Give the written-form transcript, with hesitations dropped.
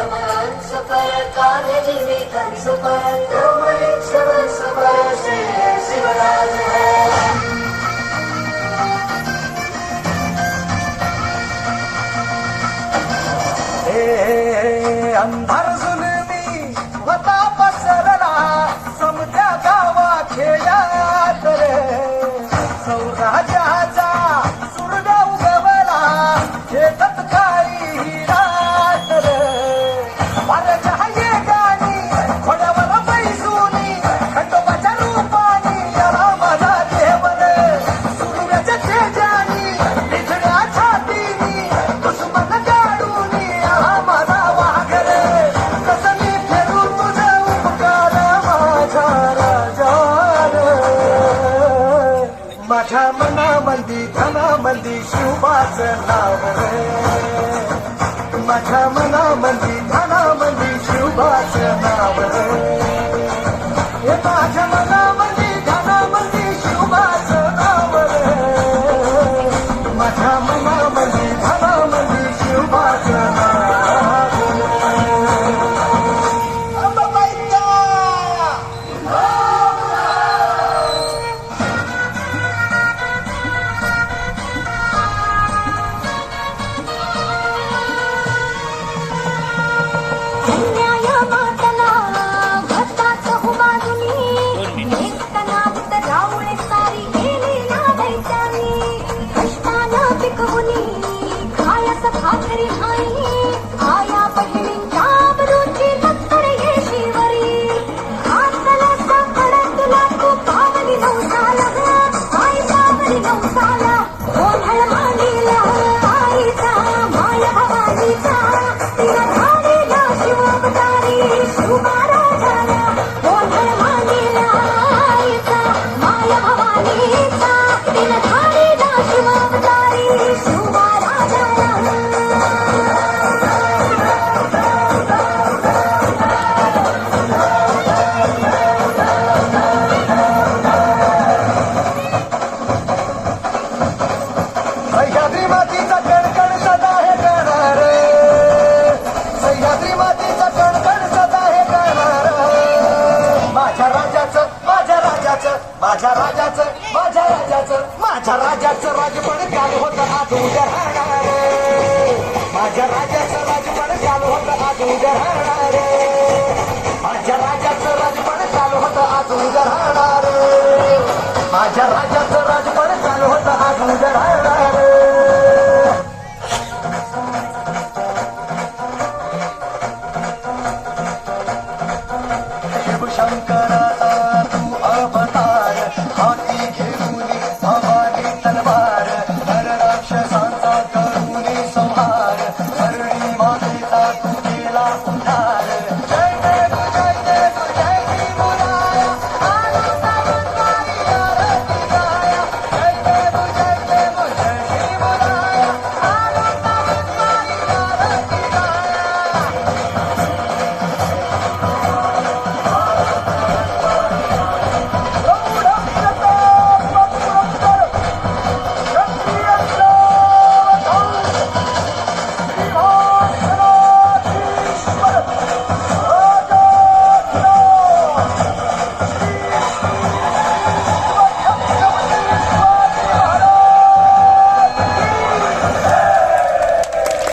कंस पर कान्हे जी कंस पर कोमल सबस पर श्री शिवराज है। अंधार जुलमी होता पसरला समत्या गावा खेळात रे सौराजाचा सूर्य उगवला शेतात काळी हिरात रे वाऱ्याच्या गाणी घोड्यावर बैसूनी खंडोबाच्या रूपानी याला माझा देवन सूर्याच्या तेजानी निखड्या छातीनी दुश्मन गाडूनी याला माझा वाघर कसं मी फेरू तुझं उपकार माझ्या राजान माझ्या मनामंदी धनामंदी शिवबाचं नाव रे माझ्या मनामंदी धनामंदी शिवबाचं नाव रे हे माझ्या मनामंदी धनामंदी शिवबाचं नाव रे माझ्या मनामंदी धनामंदी शिवबाचं नाव रे अंबाबाईचा अन्याय मातला घाताच हुबाजुनी एकतना रावळे सारी गेली ना दैत्यानी कष्टानं पिकवुनी खायस भाकरी नाही आया बहिणींच्या आबरूची नक्कर येशीवरी हातला साखडा तुला तू पावली नवसाला आई पावली नवसाला गोंधळ मांडीला आईचा माय भवानीचा तिला धाडीला शिवावतारी शिवबाराजाला गोंधळ मांडीला आईचा माय भवानीचा तिला धाडीला शिवावतारी शिवबाराजाला सह्याद्री मातीचा कणकण सदा हे करणार सह्याद्री मातीचा कणकण सदा हे करणार माझ्या राजाचं माझ्या राजाचं माझ्या राजाचं माझ्या राजाचं माझ्या राजाचं राजपण काल होतं आज उद्या राहणार माझ्या राजाचं राजपण काल होतं आज उद्या राहणार माझ्या राजाचं राजपण काल होतं आज उद्या राहणार माझ्या राजाचं राजपण काल होतं आज उद्या राहणार शिवशंकराचा तू अवतार हाती घेऊन भवानी तलवार हर राक्षसांचा करूनी संहार हरणी मातेचा तू केला उद्धार